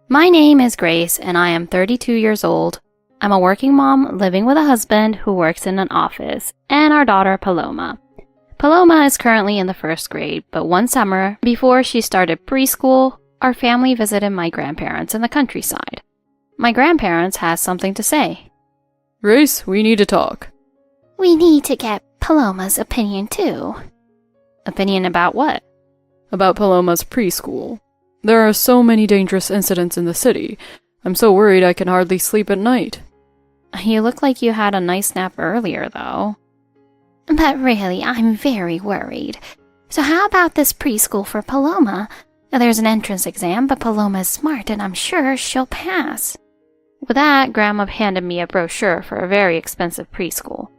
My name is Grace and I am 32 years old. I'm a working mom living with a husband who works in an office and our daughter Paloma. Paloma is currently in the first grade, but one summer, before she started preschool, our family visited my grandparents in the countryside. My grandparents has something to say. Grace, we need to talk. We need to get Paloma's opinion too. Opinion about what? About Paloma's preschool. There are so many dangerous incidents in the city. I'm so worried I can hardly sleep at night. You look like you had a nice nap earlier, though. But really, I'm very worried. So how about this preschool for Paloma? There's an entrance exam, but Paloma is smart and I'm sure she'll pass. With that, Grandma handed me a brochure for a very expensive preschool.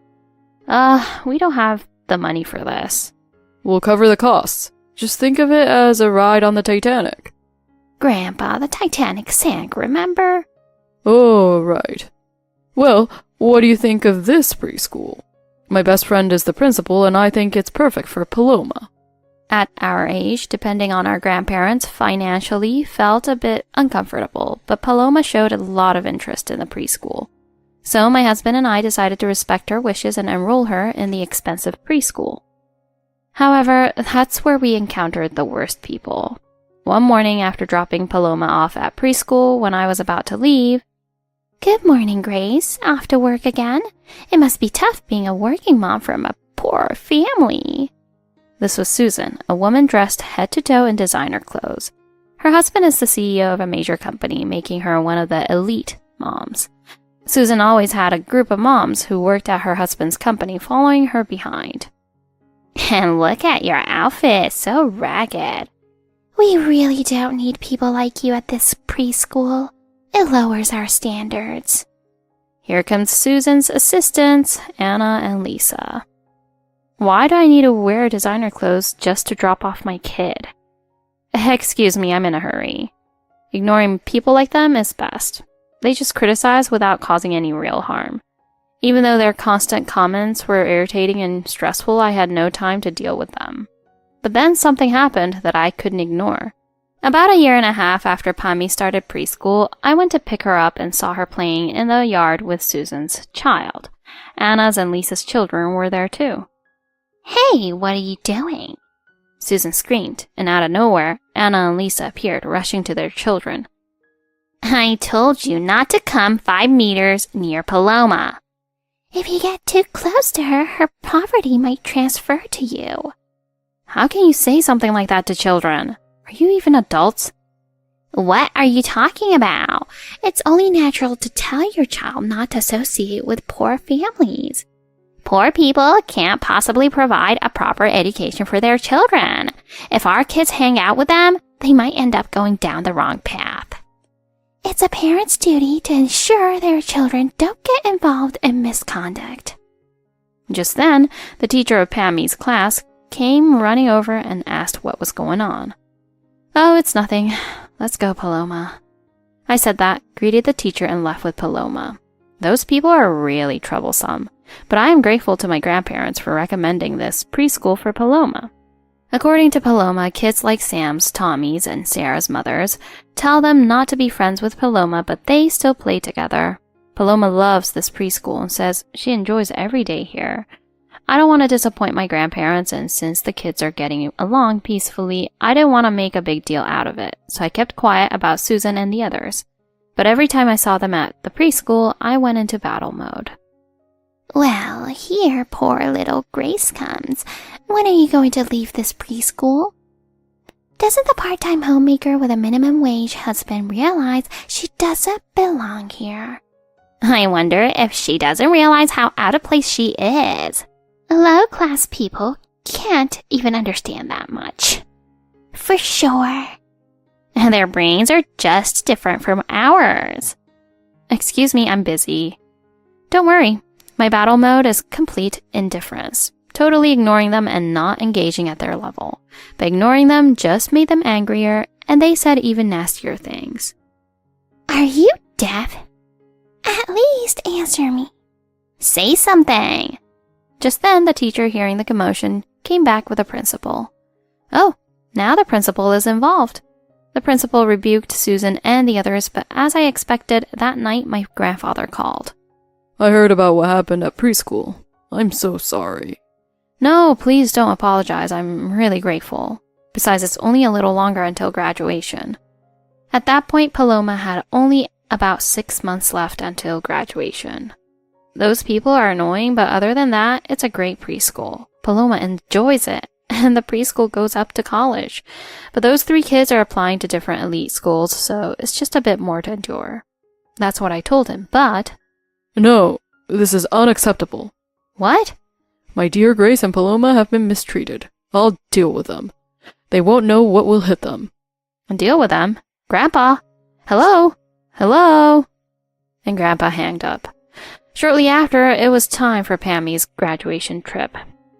We don't have the money for this. We'll cover the costs. Just think of it as a ride on the Titanic. Grandpa, the Titanic sank, remember? Oh, right. Well, what do you think of this preschool? My best friend is the principal, and I think it's perfect for Paloma. At our age, depending on our grandparents, financially felt a bit uncomfortable, but Paloma showed a lot of interest in the preschool. So my husband and I decided to respect her wishes and enroll her in the expensive preschool. However, that's where we encountered the worst people. One morning after dropping Paloma off at preschool when I was about to leave, "Good morning, Grace. Off to work again? It must be tough being a working mom from a poor family." This was Susan, a woman dressed head to toe in designer clothes. Her husband is the CEO of a major company, making her one of the elite moms. Susan always had a group of moms who worked at her husband's company following her behind. "And look at your outfit, so ragged. We really don't need people like you at this preschool. It lowers our standards." Here comes Susan's assistants, Anna and Lisa. Why do I need to wear designer clothes just to drop off my kid? Excuse me, I'm in a hurry. Ignoring people like them is best. They just criticize without causing any real harm. Even though their constant comments were irritating and stressful, I had no time to deal with them. But then something happened that I couldn't ignore. About a year and a half after Pami started preschool, I went to pick her up and saw her playing in the yard with Susan's child. Anna's and Lisa's children were there too. "Hey, what are you doing?" Susan screamed, and out of nowhere, Anna and Lisa appeared, rushing to their children. "I told you not to come 5 meters near Paloma. If you get too close to her, her property might transfer to you." How can you say something like that to children? Are you even adults? "What are you talking about? It's only natural to tell your child not to associate with poor families. Poor people can't possibly provide a proper education for their children. If our kids hang out with them, they might end up going down the wrong path. It's a parent's duty to ensure their children don't get involved in misconduct." Just then, the teacher of Pami's class came running over and asked what was going on. "Oh, it's nothing. Let's go, Paloma." I said that, greeted the teacher, and left with Paloma. Those people are really troublesome, but I am grateful to my grandparents for recommending this preschool for Paloma. According to Paloma, kids like Sam's, Tommy's, and Sarah's mothers tell them not to be friends with Paloma, but they still play together. Paloma loves this preschool and says she enjoys every day here. I don't want to disappoint my grandparents, and since the kids are getting along peacefully, I didn't want to make a big deal out of it, so I kept quiet about Susan and the others. But every time I saw them at the preschool, I went into battle mode. "Well, here poor little Grace comes. When are you going to leave this preschool? Doesn't the part-time homemaker with a minimum wage husband realize she doesn't belong here? I wonder if she doesn't realize how out of place she is. Low-class people can't even understand that much." "For sure. Their brains are just different from ours." "Excuse me, I'm busy." Don't worry, my battle mode is complete indifference, totally ignoring them and not engaging at their level. But ignoring them just made them angrier, and they said even nastier things. "Are you deaf? At least answer me. Say something." Just then, the teacher, hearing the commotion, came back with the principal. Oh, now the principal is involved. The principal rebuked Susan and the others, but as I expected, that night my grandfather called. I heard about what happened at preschool. I'm so sorry. No, please don't apologize. I'm really grateful. Besides, it's only a little longer until graduation. At that point, Paloma had only about 6 months left until graduation. Those people are annoying, but other than that, it's a great preschool. Paloma enjoys it, and the preschool goes up to college. But those 3 kids are applying to different elite schools, so it's just a bit more to endure. That's what I told him, but... No, this is unacceptable. What? My dear Grace and Paloma have been mistreated. I'll deal with them. They won't know what will hit them. Deal with them? Grandpa? Hello? Hello? And Grandpa hanged up. Shortly after, it was time for Pammy's graduation trip.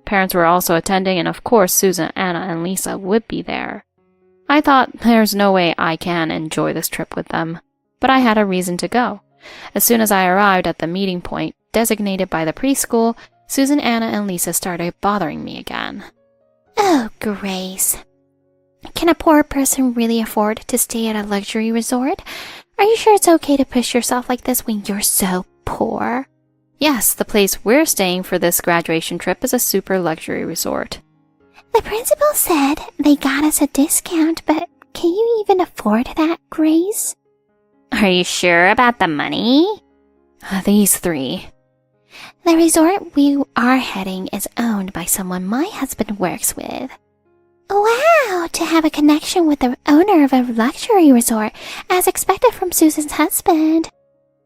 Parents were also attending, and of course Susan, Anna, and Lisa would be there. I thought there's no way I can enjoy this trip with them, but I had a reason to go. As soon as I arrived at the meeting point designated by the preschool, Susan, Anna, and Lisa started bothering me again. Oh, Grace. Can a poor person really afford to stay at a luxury resort? Are you sure it's okay to push yourself like this when you're so poor? Yes, the place we're staying for this graduation trip is a super luxury resort. The principal said they got us a discount, but can you even afford that, Grace? Are you sure about the money? These 3. The resort we are heading is owned by someone my husband works with. Wow, to have a connection with the owner of a luxury resort, as expected from Susan's husband.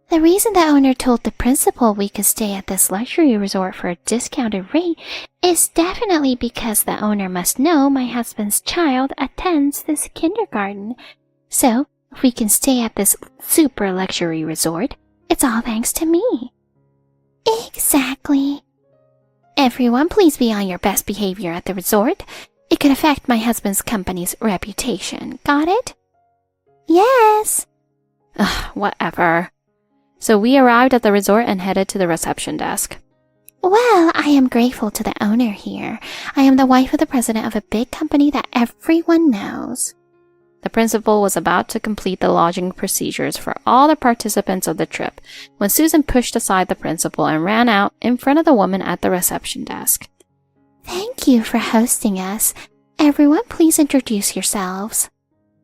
The reason the owner told the principal we could stay at this luxury resort for a discounted rate is definitely because the owner must know my husband's child attends this kindergarten. So, if we can stay at this super luxury resort, it's all thanks to me. Exactly. Everyone, please be on your best behavior at the resort. It could affect my husband's company's reputation. Got it? Yes. Whatever. So we arrived at the resort and headed to the reception desk. Well, I am grateful to the owner here. I am the wife of the president of a big company that everyone knows. The principal was about to complete the lodging procedures for all the participants of the trip when Susan pushed aside the principal and ran out in front of the woman at the reception desk. Thank you for hosting us. Everyone, please introduce yourselves.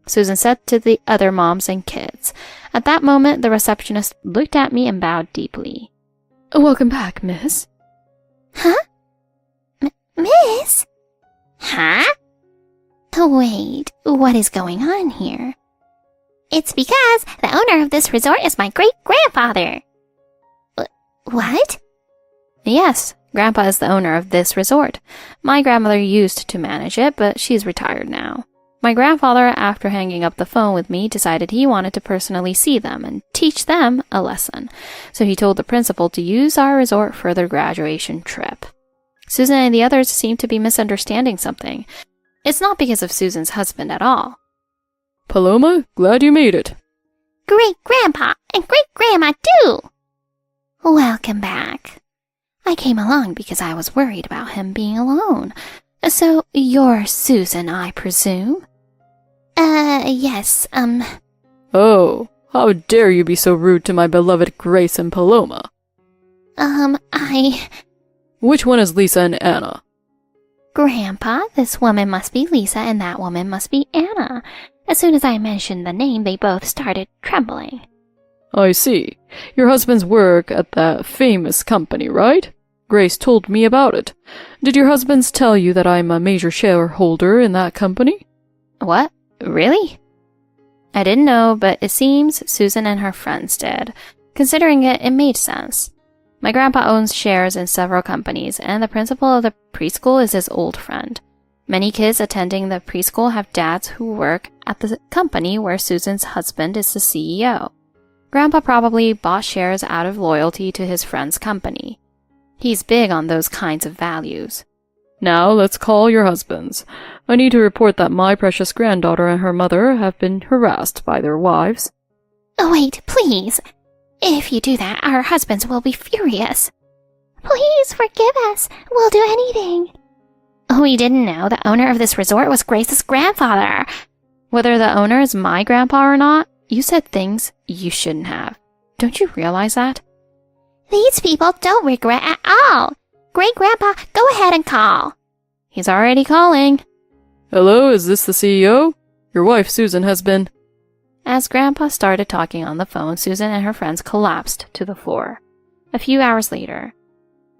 Susan said to the other moms and kids. At that moment, the receptionist looked at me and bowed deeply. Welcome back, miss. Huh? Miss? Huh? Wait, what is going on here? It's because the owner of this resort is my great-grandfather. What? Yes, Grandpa is the owner of this resort. My grandmother used to manage it, but she's retired now. My grandfather, after hanging up the phone with me, decided he wanted to personally see them and teach them a lesson. So he told the principal to use our resort for their graduation trip. Susan and the others seemed to be misunderstanding something. It's not because of Susan's husband at all. Paloma, glad you made it. Great-grandpa and great-grandma too. Welcome back. I came along because I was worried about him being alone. So, you're Susan, I presume? Yes, Oh, how dare you be so rude to my beloved Grace and Paloma? Which one is Lisa and Anna? Grandpa, this woman must be Lisa and that woman must be Anna. As soon as I mentioned the name, they both started trembling. I see. Your husband's work at that famous company, right? Grace told me about it. Did your husbands tell you that I'm a major shareholder in that company? What? Really? I didn't know, but it seems Susan and her friends did. Considering it, it made sense. My grandpa owns shares in several companies, and the principal of the preschool is his old friend. Many kids attending the preschool have dads who work at the company where Susan's husband is the CEO. Grandpa probably bought shares out of loyalty to his friend's company. He's big on those kinds of values. Now let's call your husbands. I need to report that my precious granddaughter and her mother have been harassed by their wives. Oh, wait, please. If you do that, our husbands will be furious. Please forgive us. We'll do anything. We didn't know the owner of this resort was Grace's grandfather. Whether the owner is my grandpa or not, you said things you shouldn't have. Don't you realize that? These people don't regret at all. Great Grandpa, go ahead and call. He's already calling. Hello, is this the CEO? Your wife, Susan, has been... As Grandpa started talking on the phone, Susan and her friends collapsed to the floor. A few hours later,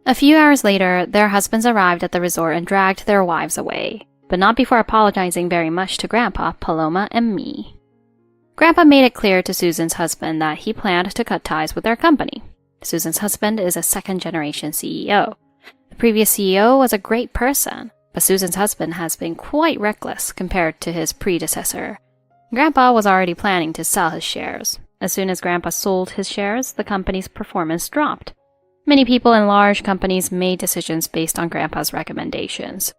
their husbands arrived at the resort and dragged their wives away, but not before apologizing very much to Grandpa, Paloma, and me. Grandpa made it clear to Susan's husband that he planned to cut ties with their company. Susan's husband is a second-generation CEO. The previous CEO was a great person, but Susan's husband has been quite reckless compared to his predecessor. Grandpa was already planning to sell his shares. As soon as Grandpa sold his shares, the company's performance dropped. Many people in large companies made decisions based on Grandpa's recommendations.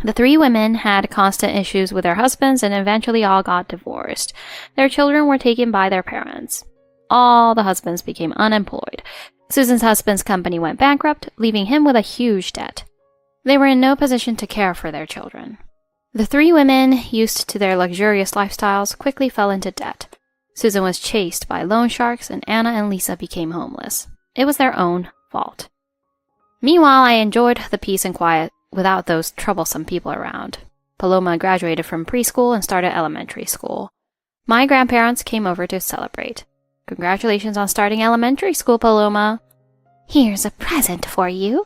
The three women had constant issues with their husbands and eventually all got divorced. Their children were taken by their parents. All the husbands became unemployed. Susan's husband's company went bankrupt, leaving him with a huge debt. They were in no position to care for their children. The three women, used to their luxurious lifestyles, quickly fell into debt. Susan was chased by loan sharks, and Anna and Lisa became homeless. It was their own fault. Meanwhile, I enjoyed the peace and quiet without those troublesome people around. Paloma graduated from preschool and started elementary school. My grandparents came over to celebrate. Congratulations on starting elementary school, Paloma. Here's a present for you.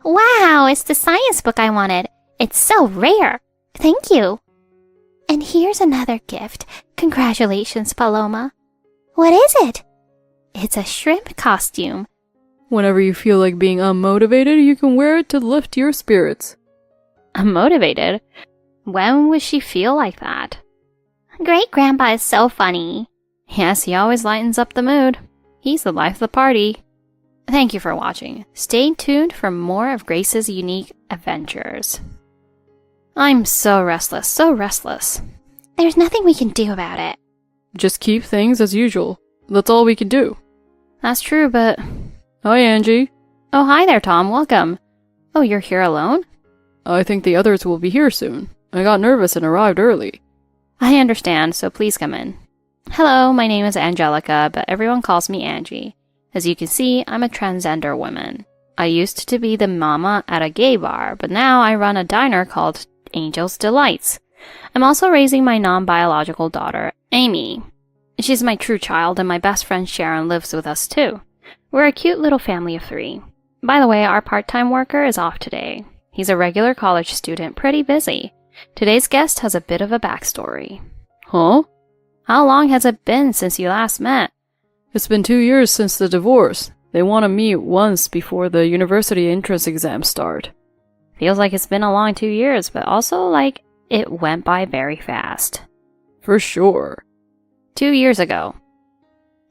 Wow, it's the science book I wanted. It's so rare. Thank you. And here's another gift. Congratulations, Paloma. What is it? It's a shrimp costume. Whenever you feel like being unmotivated, you can wear it to lift your spirits. Unmotivated? When would she feel like that? Great Grandpa is so funny. Yes, he always lightens up the mood. He's the life of the party. Thank you for watching. Stay tuned for more of Grace's unique adventures. I'm so restless, so restless. There's nothing we can do about it. Just keep things as usual. That's all we can do. That's true, but... Hi, Angie. Oh, hi there, Tom. Welcome. Oh, you're here alone? I think the others will be here soon. I got nervous and arrived early. I understand, so please come in. Hello, my name is Angelica, but everyone calls me Angie. As you can see, I'm a transgender woman. I used to be the mama at a gay bar, but now I run a diner called Angel's Delights. I'm also raising my non-biological daughter, Amy. She's my true child, and my best friend Sharon lives with us too. We're a cute little family of three. By the way, our part-time worker is off today. He's a regular college student, pretty busy. Today's guest has a bit of a backstory. Huh? How long has it been since you last met? It's been 2 years since the divorce. They want to meet once before the university entrance exams start. Feels like it's been a long 2 years, but also like it went by very fast. For sure. 2 years ago.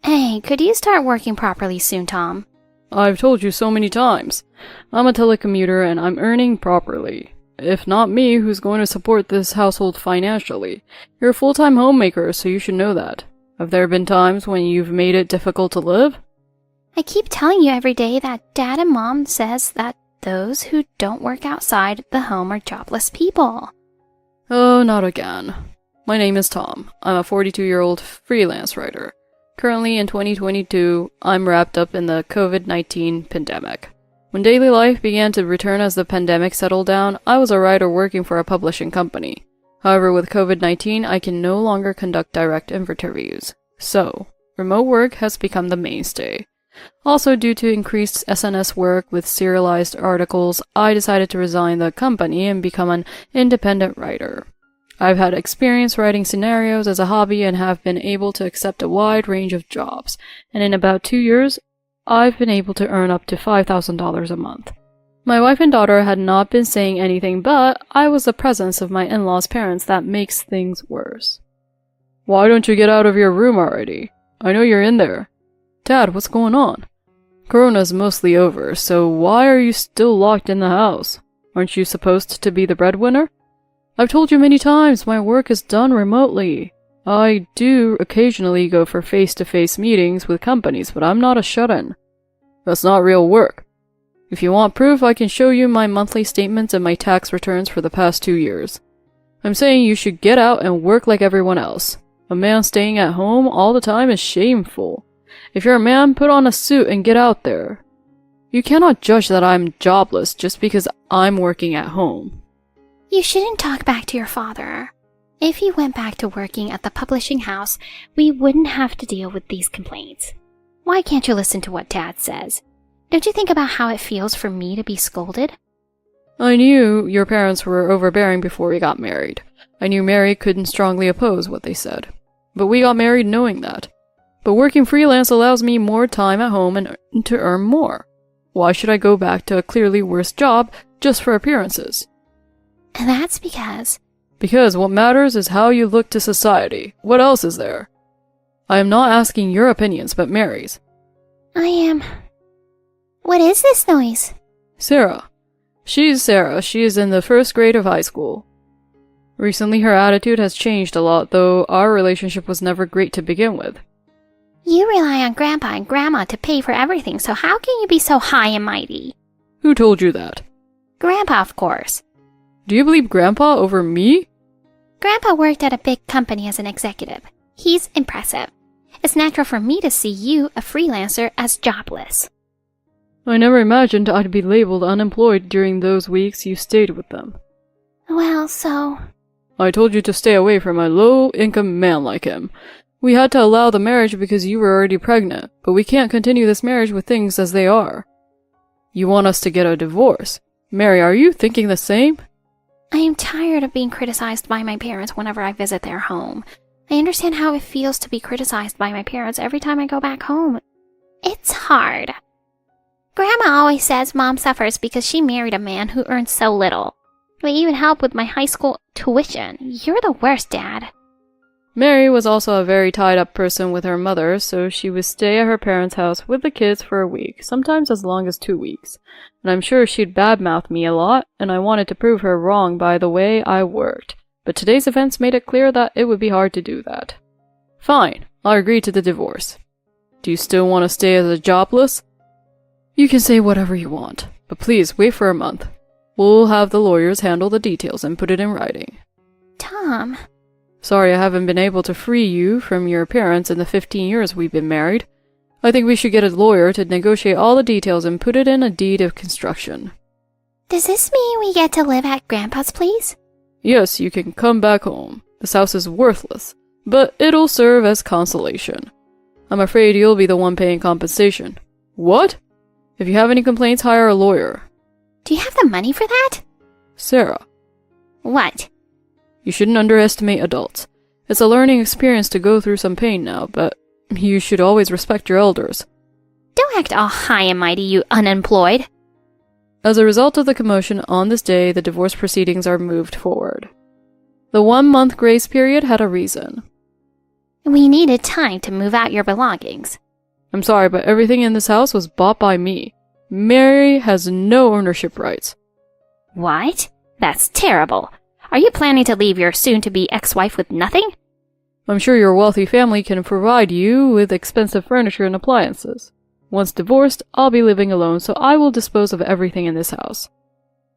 Hey, could you start working properly soon, Tom? I've told you so many times. I'm a telecommuter and I'm earning properly. If not me, who's going to support this household financially? You're a full-time homemaker, so you should know that. Have there been times when you've made it difficult to live? I keep telling you every day that Dad and Mom says that those who don't work outside the home are jobless people. Oh, not again. My name is Tom. I'm a 42-year-old freelance writer. Currently in 2022, I'm wrapped up in the COVID-19 pandemic. When daily life began to return as the pandemic settled down, I was a writer working for a publishing company. However, with COVID-19, I can no longer conduct direct interviews. So, remote work has become the mainstay. Also, due to increased SNS work with serialized articles, I decided to resign the company and become an independent writer. I've had experience writing scenarios as a hobby and have been able to accept a wide range of jobs, and in about 2 years, I've been able to earn up to $5,000 a month. My wife and daughter had not been saying anything, but I was the presence of my in-laws' parents that makes things worse. Why don't you get out of your room already? I know you're in there. Dad, what's going on? Corona's mostly over, so why are you still locked in the house? Aren't you supposed to be the breadwinner? I've told you many times my work is done remotely. I do occasionally go for face-to-face meetings with companies, but I'm not a shut-in. That's not real work. If you want proof, I can show you my monthly statements and my tax returns for the past 2 years. I'm saying you should get out and work like everyone else. A man staying at home all the time is shameful. If you're a man, put on a suit and get out there. You cannot judge that I'm jobless just because I'm working at home. You shouldn't talk back to your father. If you went back to working at the publishing house, we wouldn't have to deal with these complaints. Why can't you listen to what Dad says? Don't you think about how it feels for me to be scolded? I knew your parents were overbearing before we got married. I knew Mary couldn't strongly oppose what they said. But we got married knowing that. But working freelance allows me more time at home and to earn more. Why should I go back to a clearly worse job just for appearances? And that's because what matters is how you look to society. What else is there? I am not asking your opinions, but Mary's. I am... What is this noise? Sarah. She's Sarah. She is in the first grade of high school. Recently her attitude has changed a lot, though our relationship was never great to begin with. You rely on Grandpa and Grandma to pay for everything, so how can you be so high and mighty? Who told you that? Grandpa, of course. Do you believe Grandpa over me? Grandpa worked at a big company as an executive. He's impressive. It's natural for me to see you, a freelancer, as jobless. I never imagined I'd be labeled unemployed during those weeks you stayed with them. Well, so... I told you to stay away from a low-income man like him. We had to allow the marriage because you were already pregnant, but we can't continue this marriage with things as they are. You want us to get a divorce. Mary, are you thinking the same? I am tired of being criticized by my parents whenever I visit their home. I understand how it feels to be criticized by my parents every time I go back home. It's hard. Grandma always says Mom suffers because she married a man who earns so little. They even help with my high school tuition. You're the worst, Dad. Mary was also a very tied-up person with her mother, so she would stay at her parents' house with the kids for a week, sometimes as long as 2 weeks. And I'm sure she'd badmouth me a lot, and I wanted to prove her wrong by the way I worked. But today's events made it clear that it would be hard to do that. Fine, I'll agree to the divorce. Do you still want to stay as a jobless? You can say whatever you want, but please wait for a month. We'll have the lawyers handle the details and put it in writing. Tom... Sorry I haven't been able to free you from your parents in the 15 years we've been married. I think we should get a lawyer to negotiate all the details and put it in a deed of construction. Does this mean we get to live at Grandpa's place? Yes, you can come back home. This house is worthless, but it'll serve as consolation. I'm afraid you'll be the one paying compensation. What? If you have any complaints, hire a lawyer. Do you have the money for that? Sarah. What? You shouldn't underestimate adults. It's a learning experience to go through some pain now, but you should always respect your elders. Don't act all high and mighty, you unemployed. As a result of the commotion on this day, the divorce proceedings are moved forward. The 1-month grace period had a reason. We needed time to move out your belongings. I'm sorry, but everything in this house was bought by me. Mary has no ownership rights. What? That's terrible. Are you planning to leave your soon-to-be ex-wife with nothing? I'm sure your wealthy family can provide you with expensive furniture and appliances. Once divorced, I'll be living alone, so I will dispose of everything in this house.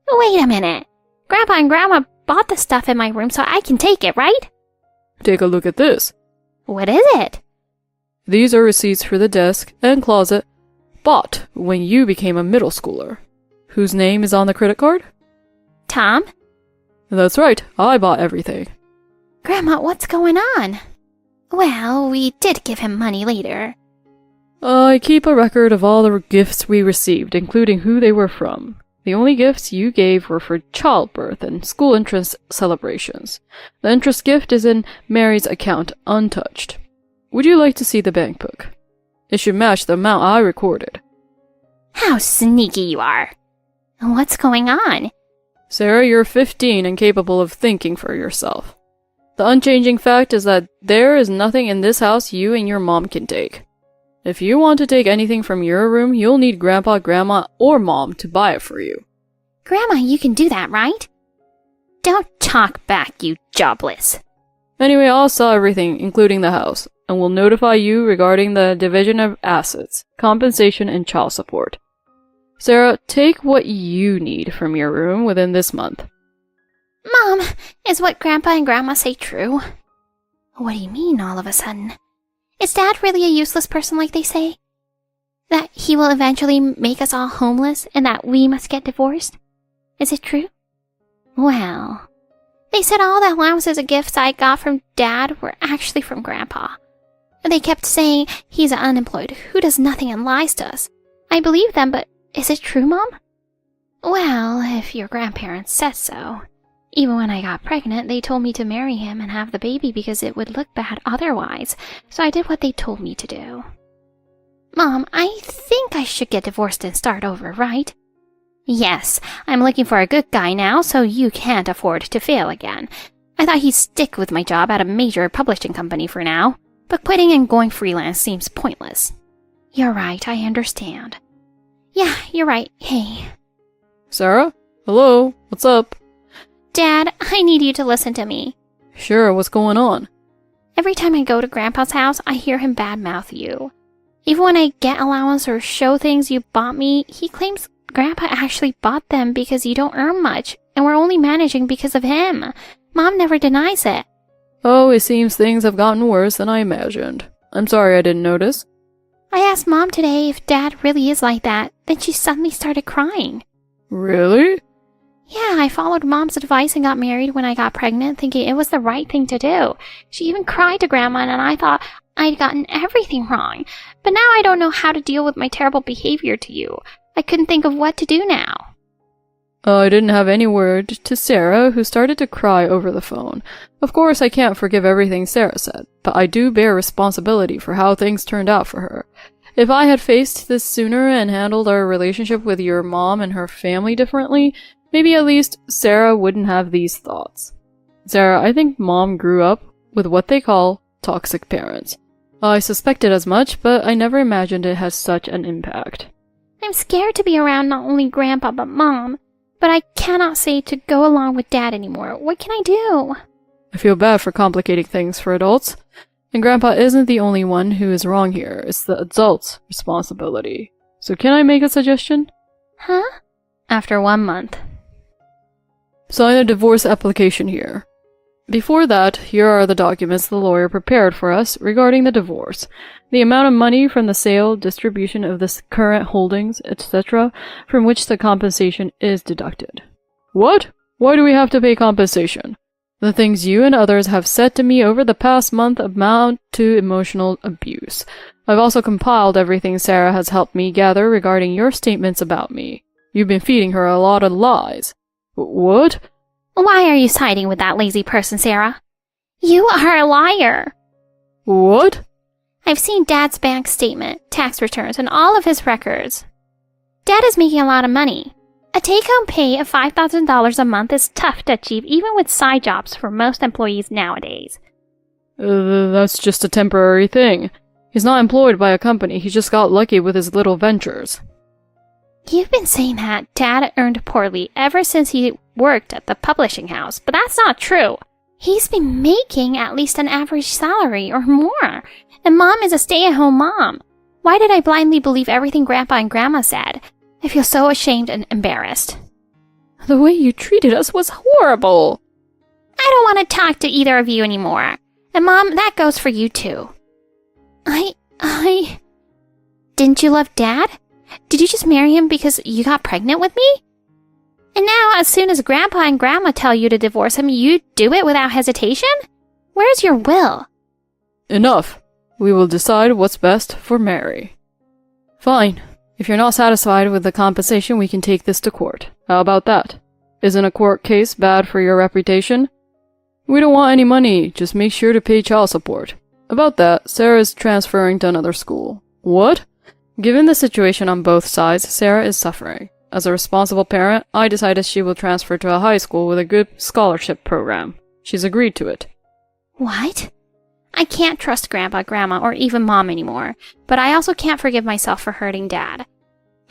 Wait a minute. Grandpa and Grandma bought the stuff in my room so I can take it, right? Take a look at this. What is it? These are receipts for the desk and closet bought when you became a middle schooler. Whose name is on the credit card? Tom? That's right, I bought everything. Grandma, what's going on? Well, we did give him money later. I keep a record of all the gifts we received, including who they were from. The only gifts you gave were for childbirth and school entrance celebrations. The interest gift is in Mary's account, untouched. Would you like to see the bank book? It should match the amount I recorded. How sneaky you are. What's going on? Sarah, you're 15 and capable of thinking for yourself. The unchanging fact is that there is nothing in this house you and your mom can take. If you want to take anything from your room, you'll need Grandpa, Grandma, or Mom to buy it for you. Grandma, you can do that, right? Don't talk back, you jobless. Anyway, I'll sell everything, including the house, and will notify you regarding the division of assets, compensation, and child support. Sarah, take what you need from your room within this month. Mom, is what Grandpa and Grandma say true? What do you mean all of a sudden? Is Dad really a useless person like they say? That he will eventually make us all homeless and that we must get divorced? Is it true? Well, they said all the allowances and gifts I got from Dad were actually from Grandpa. They kept saying he's unemployed, who does nothing and lies to us. I believe them, but is it true, Mom? Well, if your grandparents said so. Even when I got pregnant, they told me to marry him and have the baby because it would look bad otherwise, so I did what they told me to do. Mom, I think I should get divorced and start over, right? Yes, I'm looking for a good guy now, so you can't afford to fail again. I thought he'd stick with my job at a major publishing company for now, but quitting and going freelance seems pointless. You're right, I understand. Yeah, you're right. Hey. Sarah? Hello? What's up? Dad, I need you to listen to me. Sure, what's going on? Every time I go to Grandpa's house, I hear him badmouth you. Even when I get allowance or show things you bought me, he claims Grandpa actually bought them because you don't earn much, and we're only managing because of him. Mom never denies it. Oh, it seems things have gotten worse than I imagined. I'm sorry I didn't notice. I asked Mom today if Dad really is like that, then she suddenly started crying. Really? Yeah, I followed Mom's advice and got married when I got pregnant, thinking it was the right thing to do. She even cried to Grandma, and I thought I'd gotten everything wrong. But now I don't know how to deal with my terrible behavior to you. I couldn't think of what to do now. I didn't have any word to Sarah, who started to cry over the phone. Of course, I can't forgive everything Sarah said, but I do bear responsibility for how things turned out for her. If I had faced this sooner and handled our relationship with your mom and her family differently, maybe at least Sarah wouldn't have these thoughts. Sarah, I think Mom grew up with what they call toxic parents. I suspected as much, but I never imagined it has such an impact. I'm scared to be around not only Grandpa but Mom. But I cannot say to go along with Dad anymore. What can I do? I feel bad for complicating things for adults. And Grandpa isn't the only one who is wrong here. It's the adult's responsibility. So can I make a suggestion? Huh? After 1 month. Sign a divorce application here. Before that, here are the documents the lawyer prepared for us regarding the divorce. The amount of money from the sale, distribution of the current holdings, etc., from which the compensation is deducted. What? Why do we have to pay compensation? The things you and others have said to me over the past month amount to emotional abuse. I've also compiled everything Sarah has helped me gather regarding your statements about me. You've been feeding her a lot of lies. What? Why are you siding with that lazy person, Sarah? You are a liar. What? I've seen Dad's bank statement, tax returns, and all of his records. Dad is making a lot of money. A take-home pay of $5,000 a month is tough to achieve even with side jobs for most employees nowadays. That's just a temporary thing. He's not employed by a company, he just got lucky with his little ventures. You've been saying that Dad earned poorly ever since he worked at the publishing house, but that's not true. He's been making at least an average salary or more, and Mom is a stay-at-home mom. Why did I blindly believe everything Grandpa and Grandma said? I feel so ashamed and embarrassed. The way you treated us was horrible. I don't want to talk to either of you anymore. And Mom, that goes for you too. Didn't you love Dad? Did you just marry him because you got pregnant with me? And now, as soon as Grandpa and Grandma tell you to divorce him, you do it without hesitation? Where's your will? Enough. We will decide what's best for Mary. Fine. If you're not satisfied with the compensation, we can take this to court. How about that? Isn't a court case bad for your reputation? We don't want any money, just make sure to pay child support. About that, Sarah is transferring to another school. What? Given the situation on both sides, Sarah is suffering. As a responsible parent, I decided she will transfer to a high school with a good scholarship program. She's agreed to it. What? I can't trust Grandpa, Grandma, or even Mom anymore, but I also can't forgive myself for hurting Dad.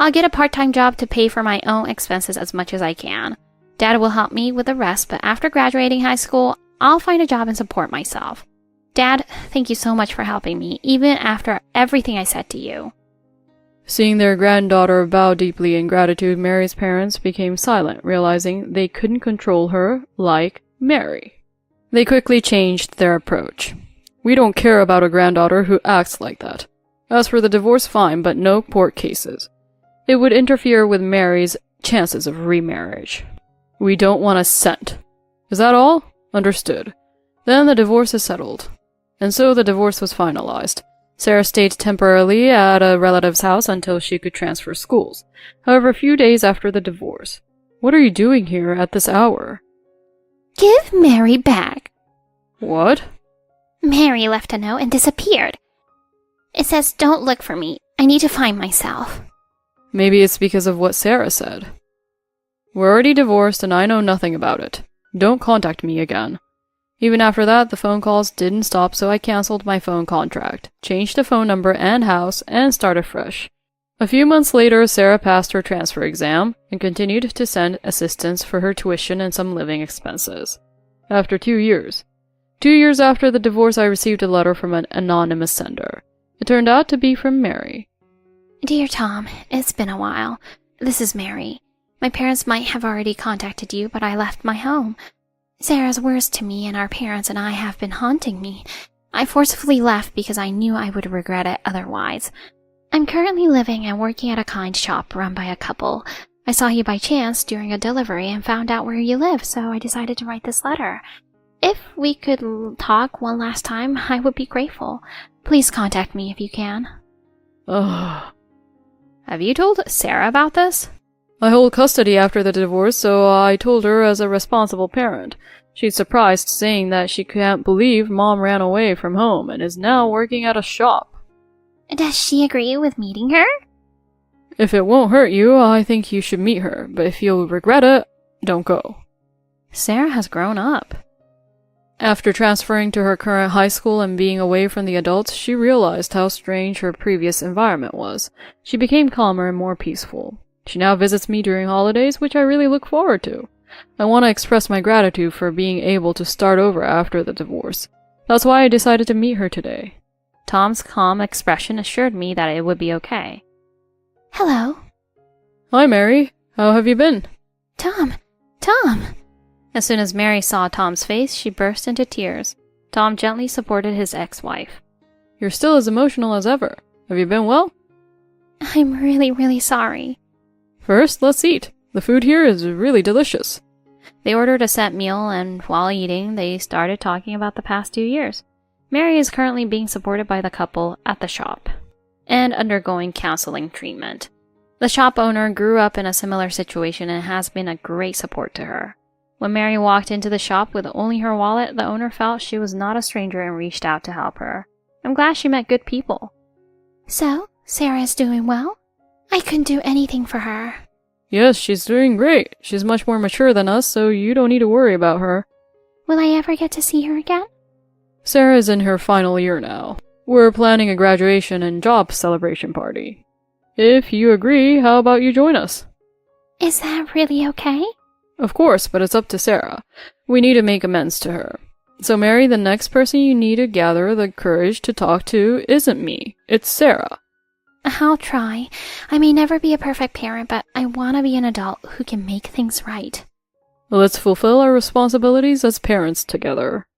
I'll get a part-time job to pay for my own expenses as much as I can. Dad will help me with the rest, but after graduating high school, I'll find a job and support myself. Dad, thank you so much for helping me, even after everything I said to you. Seeing their granddaughter bow deeply in gratitude, Mary's parents became silent, realizing they couldn't control her like Mary. They quickly changed their approach. We don't care about a granddaughter who acts like that. As for the divorce, fine, but no court cases. It would interfere with Mary's chances of remarriage. We don't want a cent. Is that all? Understood. Then the divorce is settled. And so the divorce was finalized. Sarah stayed temporarily at a relative's house until she could transfer schools. However, a few days after the divorce. What are you doing here at this hour? Give Mary back. What? Mary left a note and disappeared. It says, "Don't look for me. I need to find myself." Maybe it's because of what Sarah said. We're already divorced and I know nothing about it. Don't contact me again. Even after that, the phone calls didn't stop, so I cancelled my phone contract, changed the phone number and house, and started fresh. A few months later, Sarah passed her transfer exam and continued to send assistance for her tuition and some living expenses. After 2 years. 2 years after the divorce, I received a letter from an anonymous sender. It turned out to be from Mary. Dear Tom, it's been a while. This is Mary. My parents might have already contacted you, but I left my home. Sarah's words to me and our parents and I have been haunting me. I forcefully left because I knew I would regret it otherwise. I'm currently living and working at a kind shop run by a couple. I saw you by chance during a delivery and found out where you live, so I decided to write this letter. If we could talk one last time, I would be grateful. Please contact me if you can. Ugh. Have you told Sarah about this? I hold custody after the divorce, so I told her as a responsible parent. She's surprised, saying that she can't believe Mom ran away from home and is now working at a shop. Does she agree with meeting her? If it won't hurt you, I think you should meet her, but if you'll regret it, don't go. Sarah has grown up. After transferring to her current high school and being away from the adults, she realized how strange her previous environment was. She became calmer and more peaceful. She now visits me during holidays, which I really look forward to. I want to express my gratitude for being able to start over after the divorce. That's why I decided to meet her today. Tom's calm expression assured me that it would be okay. Hello. Hi, Mary. How have you been? Tom. As soon as Mary saw Tom's face, she burst into tears. Tom gently supported his ex-wife. You're still as emotional as ever. Have you been well? I'm really, really sorry. First, let's eat. The food here is really delicious. They ordered a set meal, and while eating, they started talking about the past 2 years. Mary is currently being supported by the couple at the shop and undergoing counseling treatment. The shop owner grew up in a similar situation and has been a great support to her. When Mary walked into the shop with only her wallet, the owner felt she was not a stranger and reached out to help her. I'm glad she met good people. So, Sarah's doing well? I couldn't do anything for her. Yes, she's doing great. She's much more mature than us, so you don't need to worry about her. Will I ever get to see her again? Sarah is in her final year now. We're planning a graduation and job celebration party. If you agree, how about you join us? Is that really okay? Of course, but it's up to Sarah. We need to make amends to her. So Mary, the next person you need to gather the courage to talk to isn't me, it's Sarah. I'll try. I may never be a perfect parent, but I want to be an adult who can make things right. Let's fulfill our responsibilities as parents together.